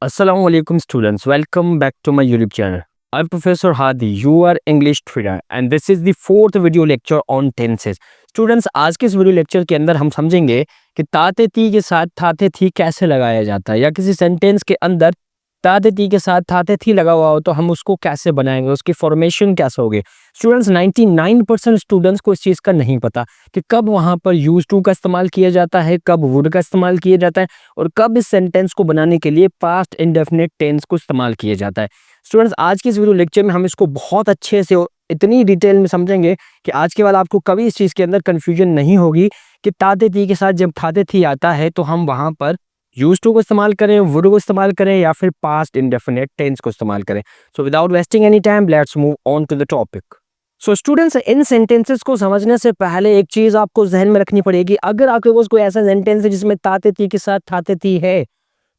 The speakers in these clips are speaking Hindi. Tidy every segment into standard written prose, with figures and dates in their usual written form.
Assalamu alaikum students, welcome back to my YouTube channel. I'm Professor Hadi, your English trainer and this is the fourth video lecture on tenses. Students, आज के इस वीडियो लेक्चर के अंदर हम समझेंगे कि ताते ती के साथ थाते थी कैसे लगाया जाता है, या किसी सेंटेंस के अंदर ताते ती के साथ थाते थी लगा हुआ हो तो हम उसको कैसे बनाएंगे, उसकी फॉर्मेशन कैसे होगी। स्टूडेंट्स 99% स्टूडेंट्स को इस चीज़ का नहीं पता कि कब वहाँ पर यूज टू का इस्तेमाल किया जाता है, कब वुड का इस्तेमाल किया जाता है और कब इस सेंटेंस को बनाने के लिए पास्ट इंडेफिनिट टेंस को इस्तेमाल किया जाता है। स्टूडेंट्स, आज की इस वीडियो लेक्चर में हम इसको बहुत अच्छे से और इतनी डिटेल में समझेंगे कि आज के बाद आपको कभी इस चीज़ के अंदर कन्फ्यूजन नहीं होगी कि ताते थी के साथ जब थाते थी आता है तो हम वहाँ पर यूज टू को इस्तेमाल करें, वुड को इस्तेमाल करें या फिर पास्ट इंडेफिनिट टेंस को इस्तेमाल करें। So without wasting any time let's move on to the topic. So students, इन सेंटेंसेस को समझने से पहले एक चीज आपको जहन में रखनी पड़ेगी। अगर आपके पास कोई ऐसा सेंटेंस है जिसमें ताते थी के साथ थाते थी है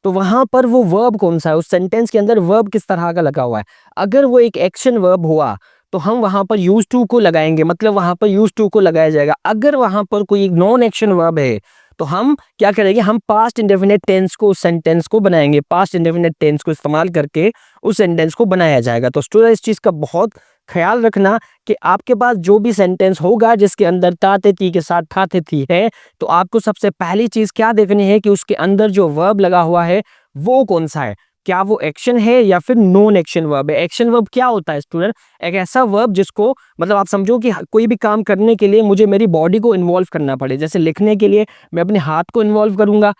तो वहां पर वो वर्ब कौन सा है, उस सेंटेंस के अंदर वर्ब किस तरह का लगा हुआ है। अगर वो एक एक्शन वर्ब हुआ तो हम वहां पर यूज टू को लगाएंगे, मतलब वहां पर यूज टू को लगाया जाएगा। अगर वहां पर कोई नॉन एक्शन वर्ब है तो हम क्या करेंगे, हम पास्ट इंडेफिनिट टेंस को उस सेंटेंस को बनाएंगे, पास्ट इंडेफिनिट टेंस को इस्तेमाल करके उस सेंटेंस को बनाया जाएगा। तो स्टूडेंट, इस चीज का बहुत ख्याल रखना कि आपके पास जो भी सेंटेंस होगा जिसके अंदर ताते थी के साथ थाते थी है तो आपको सबसे पहली चीज क्या देखनी है कि उसके अंदर जो वर्ब लगा हुआ है वो कौन सा है, क्या वो एक्शन है या फिर नॉन एक्शन वर्ब है। एक्शन वर्ब क्या होता है स्टूडेंट? एक ऐसा वर्ब जिसको मतलब आप समझो कि कोई भी काम करने के लिए मुझे मेरी बॉडी को इन्वॉल्व करना पड़े। जैसे लिखने के लिए मैं अपने हाथ को इन्वॉल्व करूंगा,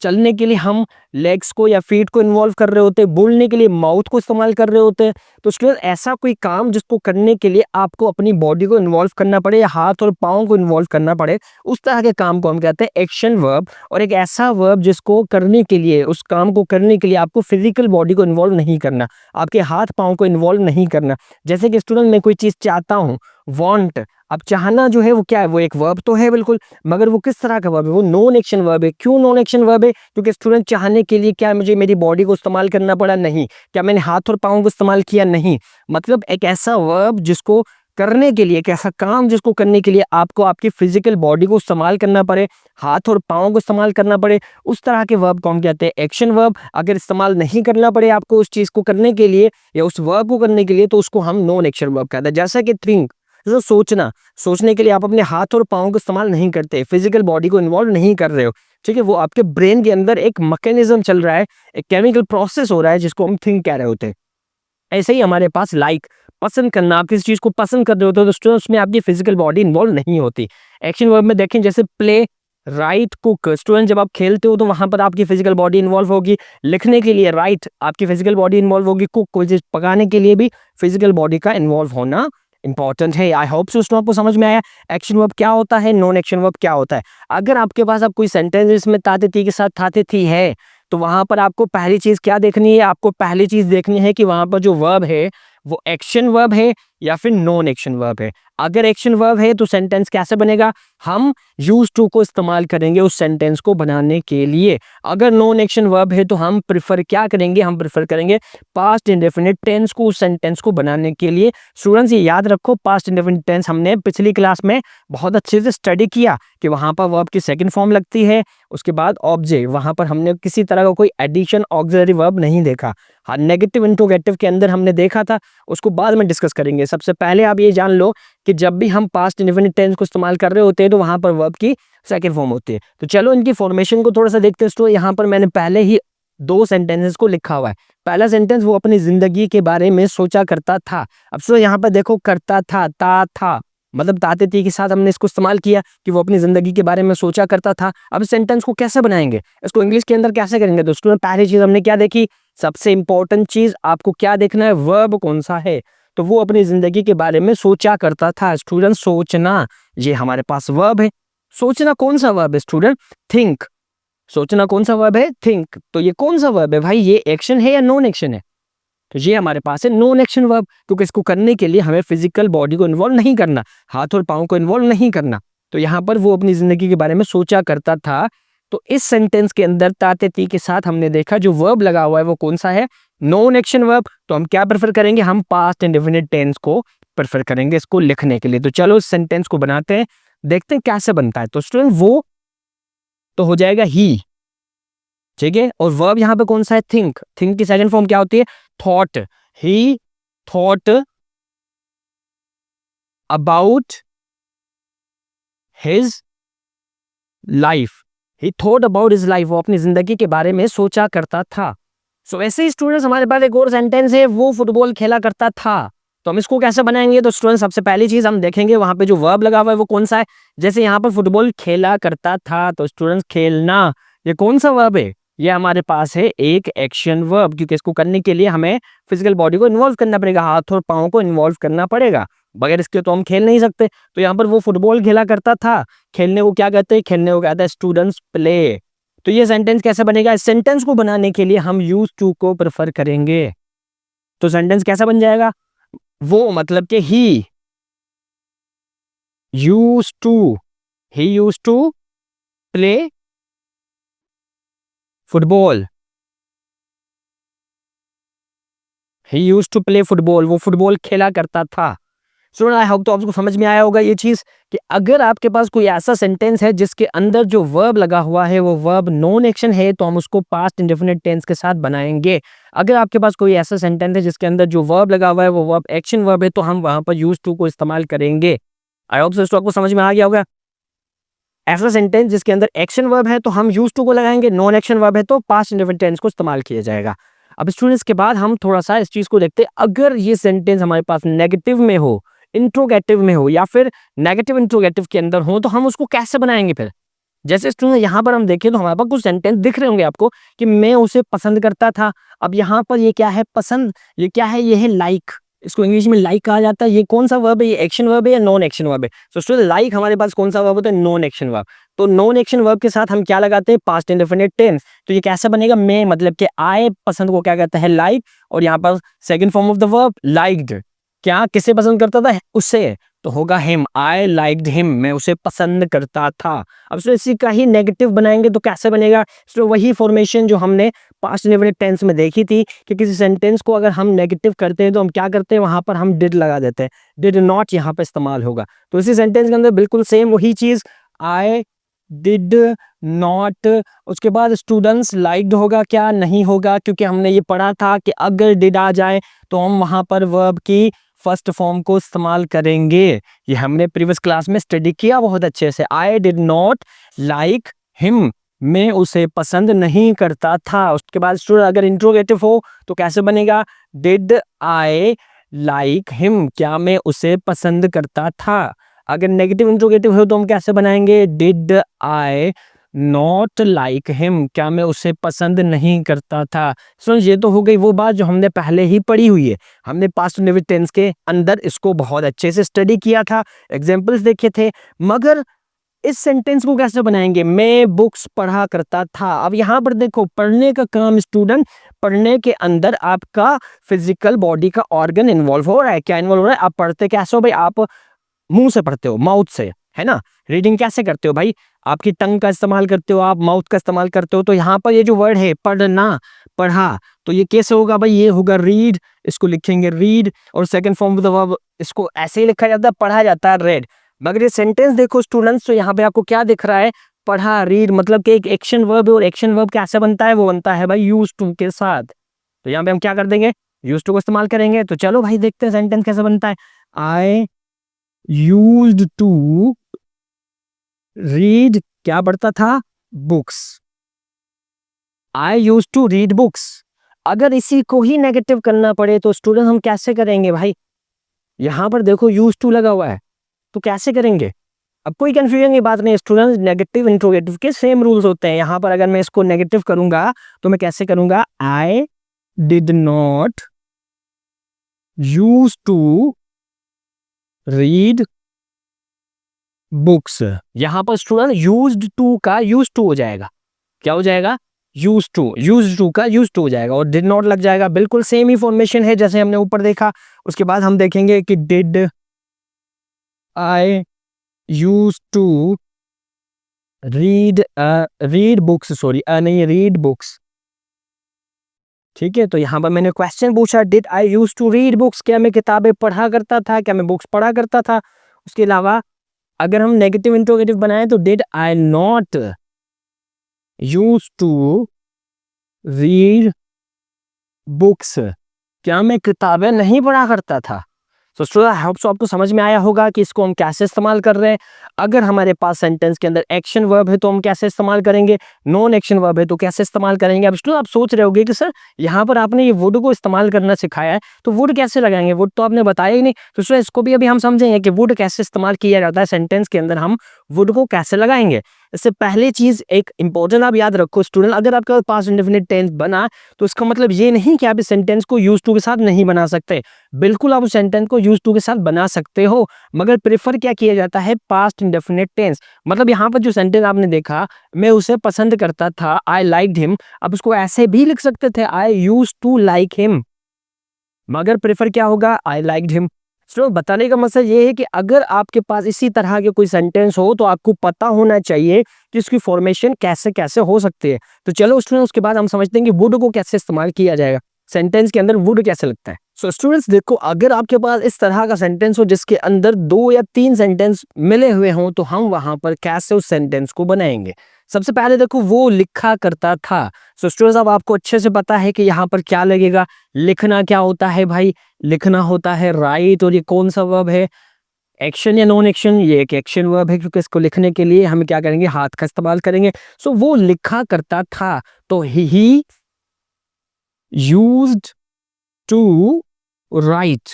चलने के लिए हम लेग्स को या फीट को इन्वॉल्व कर रहे होते हैं, बोलने के लिए माउथ को इस्तेमाल कर रहे होते हैं। तो स्टूडेंट, ऐसा कोई काम जिसको करने के लिए आपको अपनी बॉडी को इन्वॉल्व करना पड़े या हाथ और पाँव को इन्वॉल्व करना पड़े, उस तरह के काम को हम कहते हैं एक्शन वर्ब। और एक ऐसा वर्ब जिसको करने के लिए, उस काम को करने के लिए आपको फिजिकल बॉडी को इन्वॉल्व नहीं करना, आपके हाथ पाँव को इन्वॉल्व नहीं करना। जैसे कि स्टूडेंट, मैं कोई चीज़ चाहता हूँ, वांट, अब चाहना जो है वो क्या है, वो एक वर्ब तो है बिल्कुल, मगर वो किस तरह का वर्ब है, वो नॉन एक्शन वर्ब है। क्यों नॉन एक्शन वर्ब है? क्योंकि स्टूडेंट, चाहने के लिए क्या मुझे मेरी बॉडी को इस्तेमाल करना पड़ा? नहीं। क्या मैंने हाथ और पाँव को इस्तेमाल किया? नहीं। मतलब एक ऐसा वर्ब जिसको करने के लिए, एक ऐसा काम जिसको करने के लिए आपको आपकी फिजिकल बॉडी को इस्तेमाल करना पड़े, हाथ और पाँव को इस्तेमाल करना पड़े, उस तरह के वर्ब को हम कहते हैं एक्शन वर्ब। अगर इस्तेमाल नहीं करना पड़े आपको उस चीज को करने के लिए या उस वर्ब को करने के लिए तो उसको हम नॉन एक्शन वर्ब कहते हैं। जैसा कि थिंक, जो सोचना, सोचने के लिए आप अपने हाथ और पाँव को इस्तेमाल नहीं करते, फिजिकल बॉडी को इन्वॉल्व नहीं कर रहे हो, ठीक है। वो आपके ब्रेन के अंदर एक मैकेनिज्म चल रहा है, एक केमिकल प्रोसेस हो रहा है जिसको हम थिंक कह रहे होते हैं। ऐसे ही हमारे पास लाइक, पसंद करना, आप किसी चीज को पसंद कर रहे होते हो तो स्टूडेंट उसमें आपकी फिजिकल बॉडी इन्वॉल्व नहीं होती। एक्शन वर्ब में देखें जैसे प्ले, राइट, कुक, स्टूडेंट जब आप खेलते हो तो वहां पर आपकी फिजिकल बॉडी इन्वॉल्व होगी। लिखने के लिए राइट, आपकी फिजिकल बॉडी इन्वॉल्व होगी। कुक, कोई चीज पकाने के लिए भी फिजिकल बॉडी का इन्वॉल्व होना इंपॉर्टेंट है। आई होप सो आपको समझ में आया एक्शन वर्ब क्या होता है, नॉन एक्शन वर्ब क्या होता है। अगर आपके पास अब कोई सेंटेंस जिसमें ताते थी के साथ थाते थी है तो वहां पर आपको पहली चीज क्या देखनी है, आपको पहली चीज देखनी है कि वहां पर जो वर्ब है वो एक्शन वर्ब है या फिर नॉन एक्शन वर्ब है। अगर एक्शन वर्ब है तो सेंटेंस कैसे बनेगा, हम यूज टू को इस्तेमाल करेंगे उस सेंटेंस को बनाने के लिए। अगर नॉन एक्शन वर्ब है तो हम प्रिफर क्या करेंगे, हम प्रिफर करेंगे पास्ट इंडेफिनिट टेंस को उस सेंटेंस को बनाने के लिए। स्टूडेंट्स, ये याद रखो, पास्ट इंडेफिनिट टेंस हमने पिछली क्लास में बहुत अच्छे से स्टडी किया कि वहां पर वर्ब की सेकंड फॉर्म लगती है, उसके बाद ऑब्जेक्ट, वहां पर हमने किसी तरह का कोई एडिशन ऑक्सिलरी वर्ब नहीं देखा। हाँ, नेगेटिव इंट्रोगेटिव के अंदर हमने देखा था, उसको बाद में डिस्कस करेंगे। सबसे पहले आप ये जान लो कि जब भी हम पास्ट इंडेफिनिट टेंस को इस्तेमाल कर रहे होते हैं तो वहां पर वर्ब की सेकंड फॉर्म होती है। तो चलो इनकी फॉर्मेशन को थोड़ा सा देखते हैं। तो यहाँ पर मैंने पहले ही दो सेंटेंसेस को लिखा हुआ है। पहला सेंटेंस, वो अपनी जिंदगी के बारे में सोचा करता था। अब सो यहाँ पर देखो, करता था, था मतलब ताते थी के साथ हमने इसको इस्तेमाल किया कि वो अपनी जिंदगी के बारे में सोचा करता था। अब सेंटेंस को कैसे बनाएंगे, इसको इंग्लिश के अंदर कैसे करेंगे? दोस्तों, पहली चीज हमने क्या देखी, सबसे इंपॉर्टेंट चीज आपको क्या देखना है, वर्ब कौन सा है। तो वो अपनी जिंदगी के बारे में सोचा करता था। स्टूडेंट, सोचना, ये हमारे पास वर्ब है। सोचना कौन सा वर्ब है स्टूडेंट? थिंक। सोचना कौन सा वर्ब है? थिंक। तो ये कौन सा वर्ब है भाई, ये एक्शन है या नॉन एक्शन है? तो ये हमारे पास है नॉन एक्शन वर्ब, क्योंकि इसको करने के लिए हमें फिजिकल बॉडी को इन्वॉल्व नहीं करना, हाथ और पाँव को इन्वॉल्व नहीं करना। तो यहाँ पर वो अपनी जिंदगी के बारे में सोचा करता था। तो इस सेंटेंस के अंदर ताते थी के साथ हमने देखा जो वर्ब लगा हुआ है वो कौन सा है, नॉन एक्शन वर्ब। तो हम क्या प्रेफर करेंगे, हम पास्ट इंडेफिनिट टेंस को प्रेफर करेंगे इसको लिखने के लिए। तो चलो इस सेंटेंस को बनाते हैं, देखते हैं कैसे बनता है। तो स्टूडेंट, वो तो हो जाएगा ही, ठीक है। और वर्ब यहाँ पे कौन सा है? थिंक। थिंक की सेकंड फॉर्म क्या होती है? Thought. He thought about his life. He thought about his life, वो अपनी जिंदगी के बारे में सोचा करता था। सो ऐसे ही स्टूडेंट्स हमारे पास एक और सेंटेंस है, वो फुटबॉल खेला करता था। तो हम इसको कैसे बनाएंगे? तो स्टूडेंट सबसे पहली चीज हम देखेंगे वहां पे जो वर्ब लगा हुआ है वो कौन सा है। जैसे यहाँ पर फुटबॉल खेला करता था, तो स्टूडेंट्स खेलना, ये कौन सा वर्ब है? ये हमारे पास है एक एक्शन वर्ब, क्योंकि इसको करने के लिए हमें फिजिकल बॉडी को इन्वॉल्व करना पड़ेगा, हाथ और पाँव को इन्वॉल्व करना पड़ेगा, बगैर इसके तो हम खेल नहीं सकते। तो यहाँ पर वो फुटबॉल खेला करता था, खेलने को क्या कहते हैं? खेलने को कहते हैं स्टूडेंट्स प्ले। तो ये सेंटेंस कैसे बनेगा? इस सेंटेंस को बनाने के लिए हम यूज टू को प्रेफर करेंगे। तो सेंटेंस कैसा बन जाएगा? वो मतलब कि he use to, he use to play football. He use to play football, वो फुटबॉल खेला करता था। सुन, आई होप तो आपको समझ में आया होगा ये चीज, कि अगर आपके पास कोई ऐसा सेंटेंस है जिसके अंदर जो वर्ब लगा हुआ है वो वर्ब नॉन एक्शन है, तो हम उसको पास्ट इंडेफिनिट टेंस के साथ बनाएंगे। अगर आपके पास कोई ऐसा सेंटेंस है जिसके अंदर जो वर्ब लगा हुआ है वो वर्ब एक्शन वर्ब है, तो हम वहां पर यूज टू को इस्तेमाल करेंगे। आई होप सो आपको समझ में आ गया होगा। ऐसा सेंटेंस जिसके अंदर एक्शन वर्ब है तो हम यूज टू को लगाएंगे, नॉन एक्शन वर्ब है तो पास्ट इंडेफिनिट टेंस को इस्तेमाल किया जाएगा। अब स्टूडेंट्स के बाद हम थोड़ा सा इस चीज को देखते हैं, अगर ये सेंटेंस हमारे पास नेगेटिव में हो, इंट्रोगेटिव में हो, या फिर नेगेटिव इंट्रोगेटिव के अंदर हो, तो हम उसको कैसे बनाएंगे फिर? जैसे स्टूडेंट यहाँ पर हम देखें तो हमारे पास कुछ सेंटेंस दिख रहे होंगे आपको कि मैं उसे पसंद करता था। अब यहाँ पर ये क्या है? पसंद। ये क्या है? ये है लाइक। इसको इंग्लिश में लाइक कहा जाता है। ये कौन सा वर्ब है? ये एक्शन वर्ब है या नॉन एक्शन वर्ब है? तो स्टूडेंट लाइक हमारे पास कौन सा वर्ब होता है? Non action verb. तो नॉन एक्शन वर्ब के साथ हम क्या लगाते हैं? Past indefinite tense. तो ये कैसे बनेगा? मैं मतलब कि आई पसंद को क्या कहता है? लाइक। और यहाँ पर second form of the verb liked, क्या किसे पसंद करता था? उसे। तो होगा हिम, आई लाइक्ड हिम, मैं उसे पसंद करता था। अब इसमें इसी का ही नेगेटिव बनाएंगे तो कैसे बनेगा? तो वही फॉर्मेशन जो हमने पास्ट इंडेफिनिट टेंस में देखी थी, कि किसी सेंटेंस को अगर हम नेगेटिव करते हैं तो हम क्या करते हैं? वहां पर हम डिड लगा देते हैं, डिड नॉट यहाँ पे इस्तेमाल होगा। तो इसी सेंटेंस के अंदर बिल्कुल सेम वही चीज, आई डिड नॉट। उसके बाद स्टूडेंट्स लाइक्ड होगा क्या? नहीं होगा, क्योंकि हमने ये पढ़ा था कि अगर डिड आ जाए तो हम वहां पर वर्ब की फर्स्ट फॉर्म को इस्तेमाल करेंगे। ये हमने प्रीवियस क्लास में स्टडी किया बहुत अच्छे से। आई डिड नॉट लाइक हिम, मैं उसे पसंद नहीं करता था। उसके बाद स्टूडेंट अगर इंट्रोगेटिव हो तो कैसे बनेगा? डिड आई लाइक हिम, क्या मैं उसे पसंद करता था। अगर नेगेटिव इंट्रोगेटिव हो तो हम कैसे बनाएंगे? Did I not like him, क्या मैं उसे पसंद नहीं करता था। सो ये तो हो गई वो बात जो हमने पहले ही पढ़ी हुई है। हमने पास्ट इंडेफिनिट टेंस के अंदर इसको बहुत अच्छे से स्टडी किया था, एग्जांपल्स देखे थे। मगर इस सेंटेंस को कैसे बनाएंगे? मैं बुक्स पढ़ा करता था। अब यहाँ पर देखो, पढ़ने का काम स्टूडेंट, पढ़ने के अंदर आपका फिजिकल बॉडी का ऑर्गन इन्वॉल्व हो रहा है। क्या इन्वॉल्व हो रहा है? आप पढ़ते कैसे हो भाई? आप मुंह से पढ़ते हो, माउथ से, है ना। रीडिंग कैसे करते हो भाई? आपकी टंग का इस्तेमाल करते हो, आप माउथ का इस्तेमाल करते हो। तो यहाँ पर ये जो वर्ड है पढ़ना, पढ़ा, तो ये कैसे होगा भाई? ये होगा रीड। इसको लिखेंगे रीड, और second form of the verb इसको ऐसे ही लिखा जाता है, पढ़ा जाता है रेड। मगर ये सेंटेंस देखो स्टूडेंट्स, तो यहाँ पे आपको क्या दिख रहा है? पढ़ा, रीड, मतलब कि एक एक्शन वर्ब है, और एक्शन वर्ब कैसे बनता है? वो बनता है भाई यूज टू के साथ। तो यहाँ पे हम क्या कर देंगे? यूज टू को इस्तेमाल करेंगे। तो चलो भाई देखते हैं सेंटेंस कैसे बनता है। आई यूज्ड टू रीड, क्या पढ़ता था? Books. I use to read books. अगर इसी को ही नेगेटिव करना पड़े तो स्टूडेंट हम कैसे करेंगे भाई? यहां पर देखो यूज टू लगा हुआ है, तो कैसे करेंगे? अब कोई कंफ्यूजन की बात नहीं स्टूडेंट, नेगेटिव इंट्रोगेटिव के सेम रूल्स होते हैं। यहां पर अगर मैं इसको नेगेटिव करूंगा तो मैं कैसे करूंगा? I did not use to read books. यहां पर स्टूडेंट यूज्ड टू का यूज टू हो जाएगा। क्या हो जाएगा? यूज टू का यूज टू हो जाएगा, और डिड नॉट लग जाएगा। बिल्कुल सेम ही फॉर्मेशन है जैसे हमने ऊपर देखा। उसके बाद हम देखेंगे कि did I use to read books, sorry नहीं, रीड बुक्स। ठीक है, तो यहां पर मैंने क्वेश्चन पूछा, did I use to read books, क्या मैं किताबें पढ़ा करता था? क्या मैं बुक्स पढ़ा करता था? उसके अलावा अगर हम नेगेटिव इंट्रोगेटिव बनाए तो did I not use to read books, क्या मैं किताबें नहीं पढ़ा करता था? तो स्टूडेंट आई होप सो आपको समझ में आया होगा कि इसको हम कैसे इस्तेमाल कर रहे हैं। अगर हमारे पास सेंटेंस के अंदर एक्शन वर्ब है तो हम कैसे इस्तेमाल करेंगे, नॉन एक्शन वर्ब है तो कैसे इस्तेमाल करेंगे। अब स्टूडेंट आप सोच रहे होंगे कि सर यहाँ पर आपने ये वुड को इस्तेमाल करना सिखाया है, तो वुड कैसे लगाएंगे, वुड तो आपने बताया ही नहीं। तो स्टूडेंट इसको भी अभी हम समझेंगे कि वुड कैसे इस्तेमाल किया जाता है, सेंटेंस के अंदर हम वुड को कैसे लगाएंगे। इससे पहले चीज एक इंपॉर्टेंट आप याद रखो स्टूडेंट, अगर आपका पास्ट इंडेफिनिट टेंस बना तो इसका मतलब ये नहीं कि आप इस सेंटेंस को यूज टू के साथ नहीं बना सकते। बिल्कुल आप उस सेंटेंस को यूज टू के साथ बना सकते हो, मगर प्रेफर क्या किया जाता है, पास्ट इंडेफिनिट टेंस। मतलब यहाँ पर जो सेंटेंस आपने देखा, मैं उसे पसंद करता था, आई लाइक्ड हिम, अब उसको ऐसे भी लिख सकते थे, I used to like him, मगर प्रेफर क्या होगा, आई लाइक्ड हिम। तो बताने का मकसद ये है कि अगर आपके पास इसी तरह के कोई सेंटेंस हो तो आपको पता होना चाहिए कि इसकी फॉर्मेशन कैसे कैसे हो सकती है। तो चलो स्टूडेंट उसके बाद हम समझते हैं कि वुड को कैसे इस्तेमाल किया जाएगा, सेंटेंस के अंदर वुड कैसे लगता है। सो स्टूडेंट्स देखो, अगर आपके पास इस तरह का सेंटेंस हो जिसके अंदर 2 या 3 सेंटेंस मिले हुए हों, तो हम वहां पर कैसे उस सेंटेंस को बनाएंगे। सबसे पहले देखो, वो लिखा करता था। सो स्टूडेंट्स अब आपको अच्छे से पता है कि यहाँ पर क्या लगेगा, लिखना क्या होता है भाई, लिखना होता है राइट, और ये कौन सा वर्ब है, एक्शन या नॉन एक्शन, ये एक एक्शन वर्ब है क्योंकि इसको लिखने के लिए हम क्या करेंगे, हाथ का इस्तेमाल करेंगे। सो वो लिखा करता था, तो he used to write.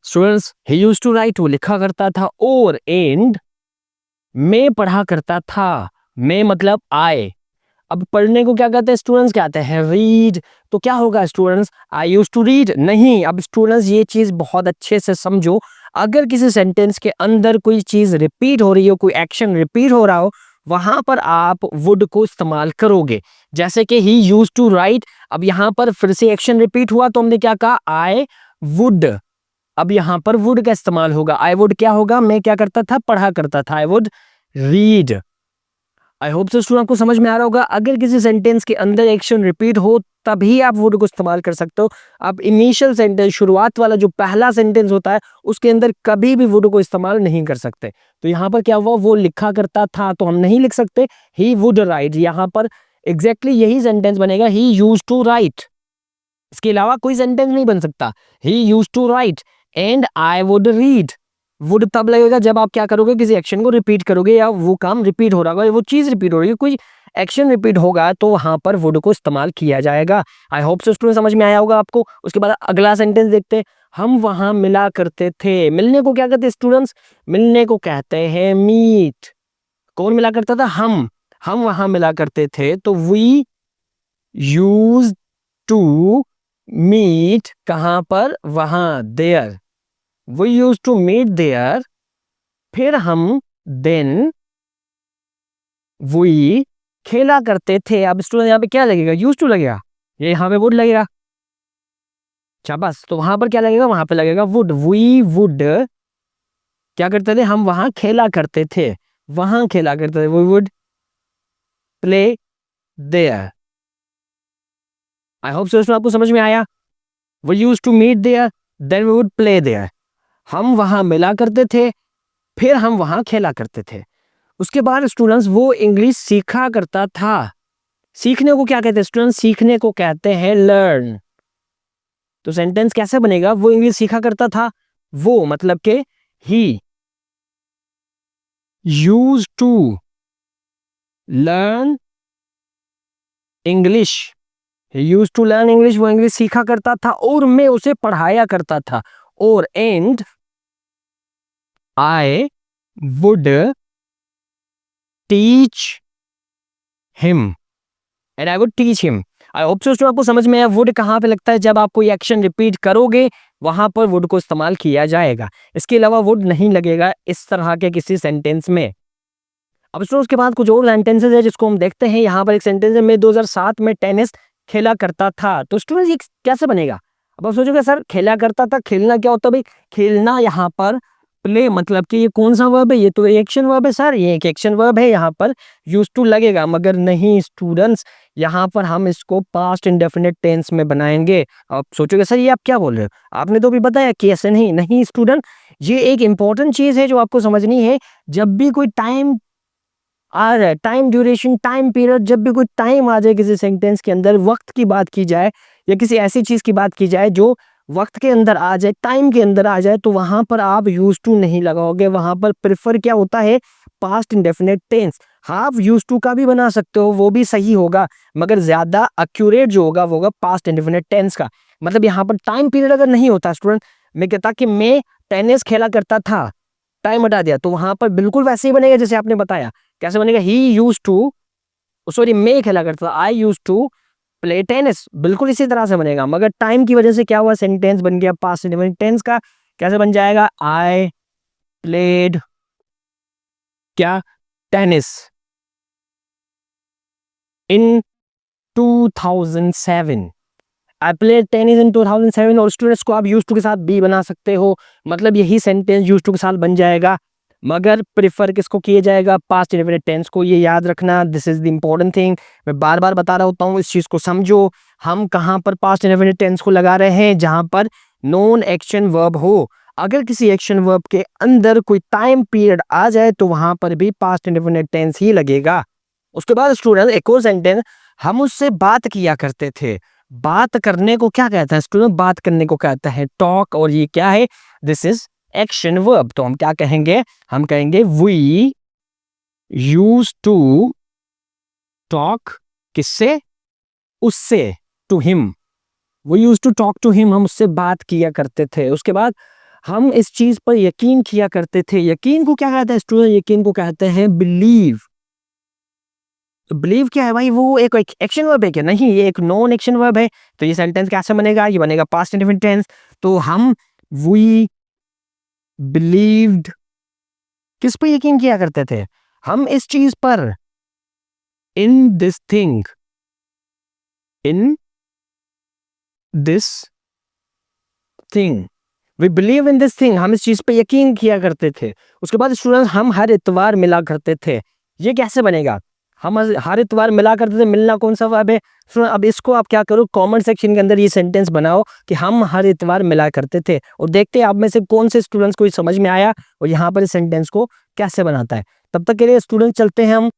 Students he used to write, वो लिखा करता था, और एंड मैं पढ़ा करता था, मैं मतलब आई। अब पढ़ने को क्या कहते हैं स्टूडेंट्स, क्या कहते हैं, रीड। तो क्या होगा students, I used to read नहीं। अब स्टूडेंट्स ये चीज बहुत अच्छे से समझो, अगर किसी सेंटेंस के अंदर कोई चीज रिपीट हो रही हो, कोई एक्शन रिपीट हो रहा हो, वहां पर आप वुड को इस्तेमाल करोगे। जैसे कि ही यूज्ड टू राइट, अब यहां पर फिर से एक्शन रिपीट हुआ तो हमने क्या कहा, आई वुड। अब यहां पर वुड का इस्तेमाल होगा, आई वुड क्या होगा, मैं क्या करता था, पढ़ा करता था, आई would read. I hope so student आपको समझ में आ रहा होगा, अगर किसी सेंटेंस के अंदर एक्शन रिपीट हो तभी आप वुड को इस्तेमाल कर सकते हो। आप इनिशियल सेंटेंस, शुरुआत वाला जो पहला सेंटेंस होता है, उसके अंदर कभी भी वुड को इस्तेमाल नहीं कर सकते। तो यहाँ पर क्या हुआ, वो लिखा करता था, तो हम नहीं लिख सकते ही वुड राइट। यहाँ पर एग्जैक्टली यही सेंटेंस बनेगा, ही यूज्ड टू राइट। इसके अलावा कोई सेंटेंस नहीं बन सकता, he used to write and I would read. Would तब लगेगा जब आप क्या करोगे, किसी एक्शन को रिपीट करोगे, या वो काम रिपीट हो रहा होगा, वो चीज रिपीट हो रही है, कोई एक्शन रिपीट होगा, तो वहां पर वुड को इस्तेमाल किया जाएगा। आई होप सो स्टूडेंट समझ में आया होगा आपको। उसके बाद अगला सेंटेंस देखते हैं, हम वहां मिला करते थे। मिलने को क्या कहते हैं स्टूडेंट्स, मिलने को कहते हैं मीट। कौन मिला करता था, हम वहां मिला करते थे, तो वी यूज टू मीट, कहां पर, वहां, there. We use to meet there, फिर हम देन वी खेला करते थे। अब स्टूडेंट यहाँ पे क्या लगेगा, यूज टू लगेगा, ये यहाँ पे वुड लगेगा। अच्छा बस, तो वहां पर क्या लगेगा, वहां पे लगेगा वुड। वी वुड क्या करते थे, हम वहां खेला करते थे, वहां खेला करते थे, we would play there. I hope so आपको समझ में आया। We use to meet there, then we would play there. हम वहां मिला करते थे, फिर हम वहां खेला करते थे। उसके बाद स्टूडेंट्स वो इंग्लिश सीखा करता था। सीखने को क्या कहते हैं स्टूडेंट, सीखने को कहते हैं लर्न। तो सेंटेंस कैसे बनेगा, वो इंग्लिश सीखा करता था, वो मतलब के he use to learn English, use to learn English, वो इंग्लिश सीखा करता था और मैं उसे पढ़ाया करता था। और and I would teach him, and I would teach him. I hope so आपको समझ में आया वुड कहां पे लगता है, जब आप कोई एक्शन रिपीट करोगे वहां पर वुड को इस्तेमाल किया जाएगा। इसके अलावा वुड नहीं लगेगा इस तरह के किसी सेंटेंस में। अब स्टूडेंट्स उसके बाद कुछ और सेंटेंसेस है जिसको हम देखते हैं। यहाँ पर एक सेंटेंस है, मैं 2007 में टेनिस खेला करता था। तो स्टूडेंट्स ये कैसे बनेगा, अब आप सोचोगे सर खेला करता था, खेलना क्या होता है भाई, खेलना यहाँ पर प्ले, मतलब कि ये कौन सा वर्ब है, ये तो एक्शन वर्ब है सर, ये एक एक्शन वर्ब है, यहाँ पर यूज टू लगेगा। मगर नहीं स्टूडेंट्स, यहाँ पर हम इसको पास्ट इंडेफिनिट टेंस में बनाएंगे। आप सोचोगे सर ये आप क्या बोल रहे हो, आपने तो भी बताया कि ऐसे नहीं। नहीं स्टूडेंट, ये एक इंपॉर्टेंट चीज है जो आपको समझनी है। जब भी कोई टाइम आ रहा है। टाइम ड्यूरेशन, टाइम पीरियड, जब भी कोई टाइम आ जाए किसी सेंटेंस के अंदर, वक्त की बात की जाए या किसी ऐसी चीज की बात की जाए जो वक्त के अंदर आ जाए, टाइम के अंदर आ जाए, तो वहां पर आप यूज टू नहीं लगाओगे, वहां पर प्रेफर क्या होता है, पास्ट इंडेफिनिट टेंस। हाँ, आप यूज टू का भी बना सकते हो, वो भी सही होगा, मगर ज्यादा एक्यूरेट जो होगा वो होगा पास्ट इंडेफिनिट टेंस का। मतलब यहाँ पर टाइम पीरियड अगर नहीं होता स्टूडेंट, मैं कहता कि मैं टेनिस खेला करता था, टाइम हटा दिया, तो वहां पर बिल्कुल वैसे ही बनेगा जैसे आपने बताया। कैसे बनेगा, ही यूज टू, सॉरी मैं खेला करता था, आई यूज टू प्ले टेनिस, बिल्कुल इसी तरह से बनेगा। मगर टाइम की वजह से क्या हुआ, सेंटेंस बन गया पास्ट इंडेफिनिट टेंस का। कैसे बन जाएगा, आई प्लेड क्या, tennis in 2007। I played tennis in 2007। और स्टूडेंट्स को आप यूज टू के साथ बी बना सकते हो, मतलब यही सेंटेंस यूज टू के साथ बन जाएगा। मगर प्रिफर किसको किया जाएगा, पास्ट इंडेफिनिट टेंस को, ये याद रखना, this is the important thing. मैं बार बार बता रहा होता हूँ, इस चीज को समझो। हम कहाँ पर पास्ट इंडेफिनिट टेंस को लगा रहे हैं, जहां पर नॉन एक्शन वर्ब हो। अगर किसी एक्शन वर्ब के अंदर कोई टाइम पीरियड आ जाए तो वहां पर भी पास्ट इंडेफिनिट टेंस ही लगेगा। उसके बाद स्टूडेंट एक और सेंटेंस, हम उससे बात किया करते थे। बात करने को क्या कहता है स्टूडेंट, बात करने को कहता है टॉक, और ये क्या है, दिस इज एक्शन वर्ब। तो हम क्या कहेंगे, हम कहेंगे वी यूज टू टॉक, किससे, उससे, to him, we use to talk to him, हम उससे बात किया करते थे। उसके बाद हम इस चीज पर यकीन किया करते थे। यकीन को क्या कहता है स्टूडेंट, यकीन को कहते हैं बिलीव। बिलीव क्या है भाई, वो एक एक्शन वर्ब है क्या, नहीं, ये एक नॉन एक्शन वर्ब है। तो ये सेंटेंस कैसे बनेगा, ये बनेगा पास्ट इंडेफिनिट टेंस। तो हम वी बिलीव्ड, किस पर यकीन किया करते थे, हम इस चीज पर, in this thing, in this thing, we believe in this thing, हम इस चीज पे यकीन किया करते थे। उसके बाद स्टूडेंट, हम हर इतवार मिला करते थे। ये कैसे बनेगा, हम हर इतवार मिला करते थे, मिलना कौन सा वर्ब है स्टूडेंट। अब इसको आप क्या करो, कमेंट सेक्शन के अंदर ये सेंटेंस बनाओ कि हम हर इतवार मिला करते थे, और देखते हैं आप में से कौन से स्टूडेंट्स को ये समझ में आया और यहाँ पर इस सेंटेंस को कैसे बनाता है। तब तक के लिए स्टूडेंट चलते हैं हम